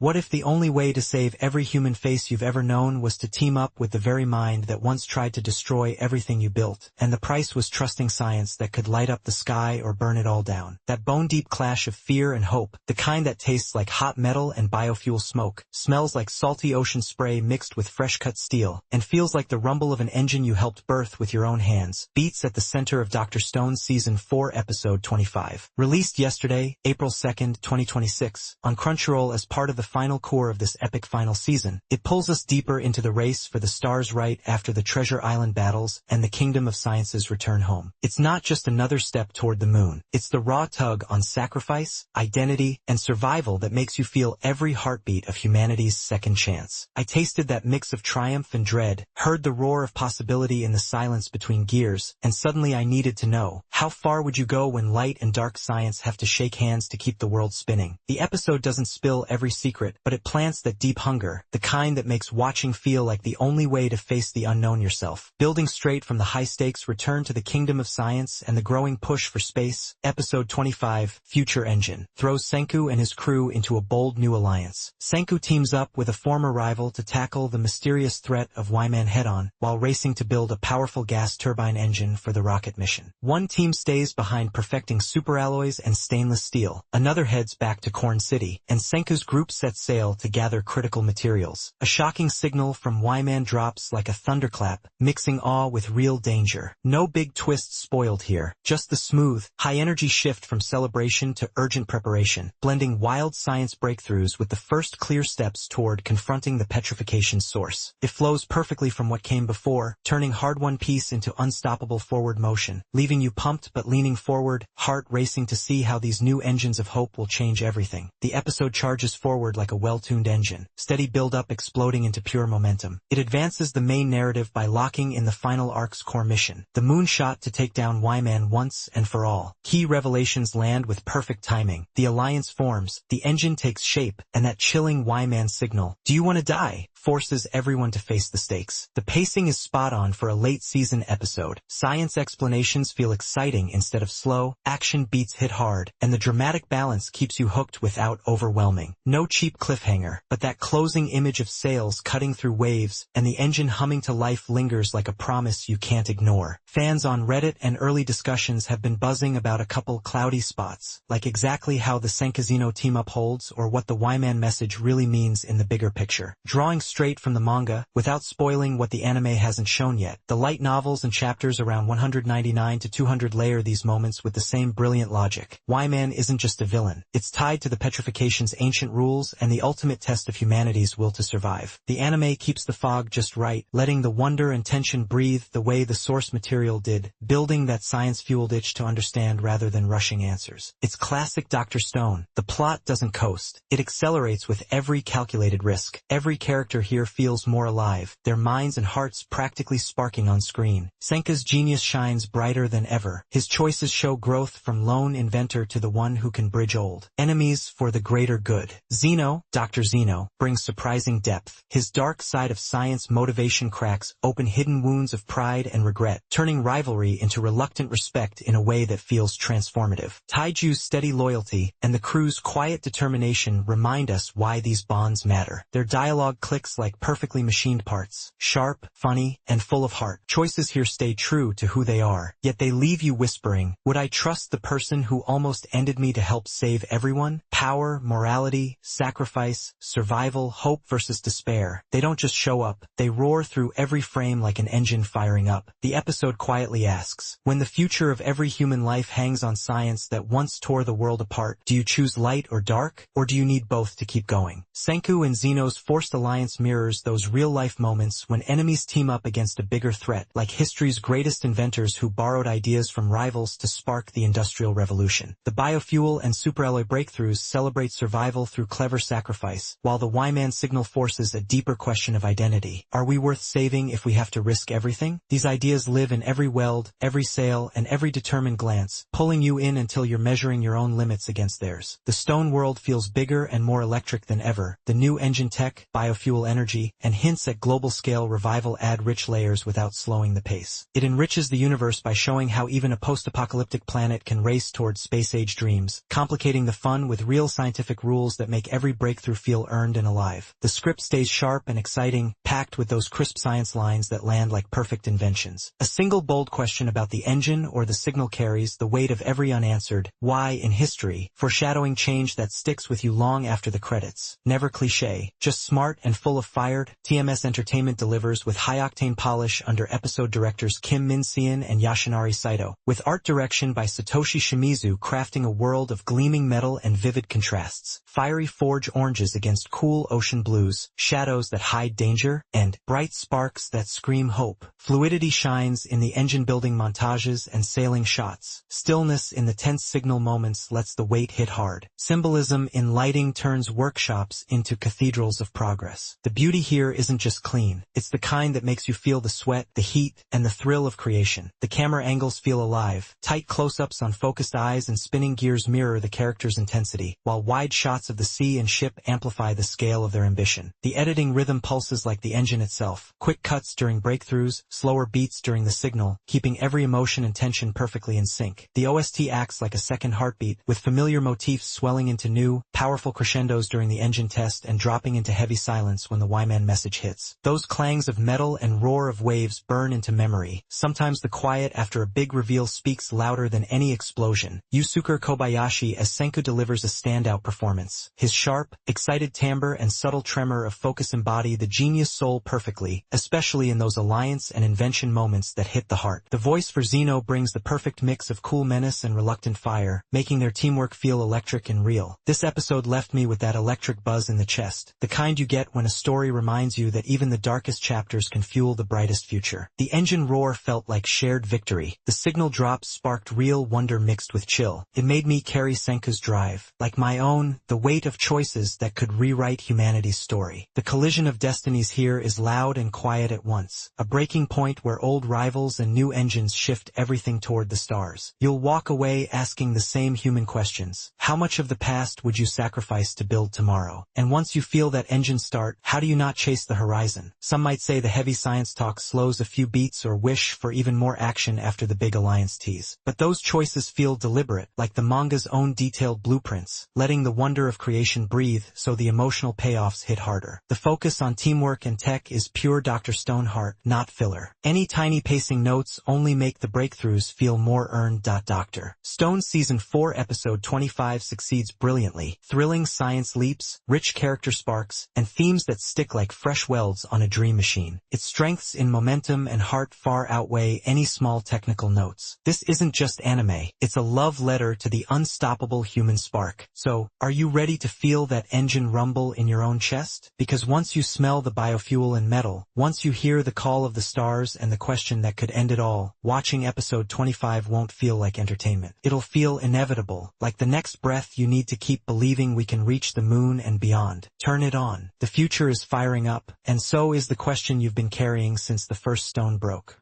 What if the only way to save every human face you've ever known was to team up with the very mind that once tried to destroy everything you built, and the price was trusting science that could light up the sky or burn it all down? That bone-deep clash of fear and hope, the kind that tastes like hot metal and biofuel smoke, smells like salty ocean spray mixed with fresh-cut steel, and feels like the rumble of an engine you helped birth with your own hands, beats at the center of Dr. Stone's Season 4 Episode 25. Released yesterday, April 2nd, 2026, on Crunchyroll as part of the final core of this epic final season, it pulls us deeper into the race for the stars right after the Treasure Island battles and the Kingdom of Science's return home. It's not just another step toward the moon. It's the raw tug on sacrifice, identity, and survival that makes you feel every heartbeat of humanity's second chance. I tasted that mix of triumph and dread, heard the roar of possibility in the silence between gears, and suddenly I needed to know, how far would you go when light and dark science have to shake hands to keep the world spinning? The episode doesn't spill every secret, but it plants that deep hunger, the kind that makes watching feel like the only way to face the unknown yourself. Building straight from the high-stakes return to the Kingdom of Science and the growing push for space, Episode 25, Future Engine, throws Senku and his crew into a bold new alliance. Senku teams up with a former rival to tackle the mysterious threat of Y-Man head-on, while racing to build a powerful gas turbine engine for the rocket mission. One team stays behind perfecting superalloys and stainless steel, another heads back to Corn City, and Senku's group sets sail to gather critical materials. A shocking signal from Y-Man drops like a thunderclap, mixing awe with real danger. No big twists spoiled here, just the smooth, high-energy shift from celebration to urgent preparation, blending wild science breakthroughs with the first clear steps toward confronting the petrification source. It flows perfectly from what came before, turning hard-won peace into unstoppable forward motion, leaving you pumped but leaning forward, heart racing to see how these new engines of hope will change everything. The episode charges forward like a well-tuned engine, steady build-up exploding into pure momentum. It advances the main narrative by locking in the final arc's core mission, the moonshot to take down Y-Man once and for all. Key revelations land with perfect timing. The alliance forms, the engine takes shape, and that chilling Y-Man signal, "Do you want to die?" forces everyone to face the stakes. The pacing is spot on for a late-season episode. Science explanations feel exciting instead of slow, action beats hit hard, and the dramatic balance keeps you hooked without overwhelming. No cheap cliffhanger, but that closing image of sails cutting through waves and the engine humming to life lingers like a promise you can't ignore. Fans on Reddit and early discussions have been buzzing about a couple cloudy spots, like exactly how the Senkazino team-up holds or what the Y-Man message really means in the bigger picture. Drawing straight from the manga, without spoiling what the anime hasn't shown yet, the light novels and chapters around 199 to 200 layer these moments with the same brilliant logic. Y-Man isn't just a villain. It's tied to the petrification's ancient rules and the ultimate test of humanity's will to survive. The anime keeps the fog just right, letting the wonder and tension breathe the way the source material did, building that science-fueled itch to understand rather than rushing answers. It's classic Dr. Stone. The plot doesn't coast. It accelerates with every calculated risk. Every character here feels more alive, their minds and hearts practically sparking on screen. Senka's genius shines brighter than ever. His choices show growth from lone inventor to the one who can bridge old enemies for the greater good. Zeno, Dr. Zeno, brings surprising depth. His dark side of science motivation cracks open hidden wounds of pride and regret, turning rivalry into reluctant respect in a way that feels transformative. Taiju's steady loyalty and the crew's quiet determination remind us why these bonds matter. Their dialogue clicks like perfectly machined parts, sharp, funny, and full of heart. Choices here stay true to who they are, yet they leave you whispering, would I trust the person who almost ended me to help save everyone? Power, morality, sacrifice, survival, hope versus despair. They don't just show up, they roar through every frame like an engine firing up. The episode quietly asks, when the future of every human life hangs on science that once tore the world apart, do you choose light or dark, or do you need both to keep going? Senku and Zeno's forced alliance mirrors those real-life moments when enemies team up against a bigger threat, like history's greatest inventors who borrowed ideas from rivals to spark the Industrial Revolution. The biofuel and superalloy breakthroughs celebrate survival through clever sacrifice, while the Y-Man signal forces a deeper question of identity. Are we worth saving if we have to risk everything? These ideas live in every weld, every sail, and every determined glance, pulling you in until you're measuring your own limits against theirs. The stone world feels bigger and more electric than ever. The new engine tech, biofuel energy, and hints at global-scale revival add rich layers without slowing the pace. It enriches the universe by showing how even a post-apocalyptic planet can race towards space-age dreams, complicating the fun with real scientific rules that make every breakthrough feel earned and alive. The script stays sharp and exciting, packed with those crisp science lines that land like perfect inventions. A single bold question about the engine or the signal carries the weight of every unanswered why in history, foreshadowing change that sticks with you long after the credits. Never cliché, just smart and full of fire. TMS Entertainment delivers with high-octane polish under episode directors Kim Min-seon and Yoshinari Saito, with art direction by Satoshi Shimizu crafting a world of gleaming metal and vivid contrasts. Fiery forge oranges against cool ocean blues, shadows that hide danger, and bright sparks that scream hope. Fluidity shines in the engine-building montages and sailing shots. Stillness in the tense signal moments lets the weight hit hard. Symbolism in lighting turns workshops into cathedrals of progress. The beauty here isn't just clean. It's the kind that makes you feel the sweat, the heat, and the thrill of creation. The camera angles feel alive. Tight close-ups on focused eyes and spinning gears mirror the character's intensity, while wide shots of the sea and ship amplify the scale of their ambition. The editing rhythm pulses like the engine itself. Quick cuts during breakthroughs, slower beats during the signal, keeping every emotion and tension perfectly in sync. The OST acts like a second heartbeat, with familiar motifs swelling into new, powerful crescendos during the engine test and dropping into heavy silence when the Y-Man message hits. Those clangs of metal and roar of waves burn into memory. Sometimes the quiet after a big reveal speaks louder than any explosion. Yusuke Kobayashi as Senku delivers a standout performance. His sharp, excited timbre and subtle tremor of focus embody the genius soul perfectly, especially in those alliance and invention moments that hit the heart. The voice for Zeno brings the perfect mix of cool menace and reluctant fire, making their teamwork feel electric and real. This episode left me with that electric buzz in the chest, the kind you get when a story reminds you that even the darkest chapters can fuel the brightest future. The engine roar felt like shared victory. The signal drops sparked real wonder mixed with chill. It made me carry Senku's drive, like my own, the weight of choices that could rewrite humanity's story. The collision of destinies here is loud and quiet at once, a breaking point where old rivals and new engines shift everything toward the stars. You'll walk away asking the same human questions. How much of the past would you sacrifice to build tomorrow? And once you feel that engine start, how do you not chase the horizon? Some might say the heavy science talk slows a few beats or wish for even more action after the big alliance tease. But those choices feel deliberate, like the manga's own detailed blueprints, letting the wonder of creation breathe so the emotional payoffs hit harder. The focus on teamwork and tech is pure Dr. Stoneheart, not filler. Any tiny pacing notes only make the breakthroughs feel more earned. Dr. Stone Season 4 Episode 25 succeeds brilliantly. Thrilling science leaps, rich character sparks, and themes that stick like fresh welds on a dream machine. Its strengths in momentum and heart far outweigh any small technical notes. This isn't just anime, it's a love letter to the unstoppable human spark. So, are you ready to feel that engine rumble in your own chest? Because once you smell the biofuel and metal, once you hear the call of the stars and the question that could end it all, watching episode 25 won't feel like entertainment. It'll feel inevitable, like the next breath you need to keep believing we can reach the moon and beyond. Turn it on. The future is firing up, and so is the question you've been carrying since the first stone broke.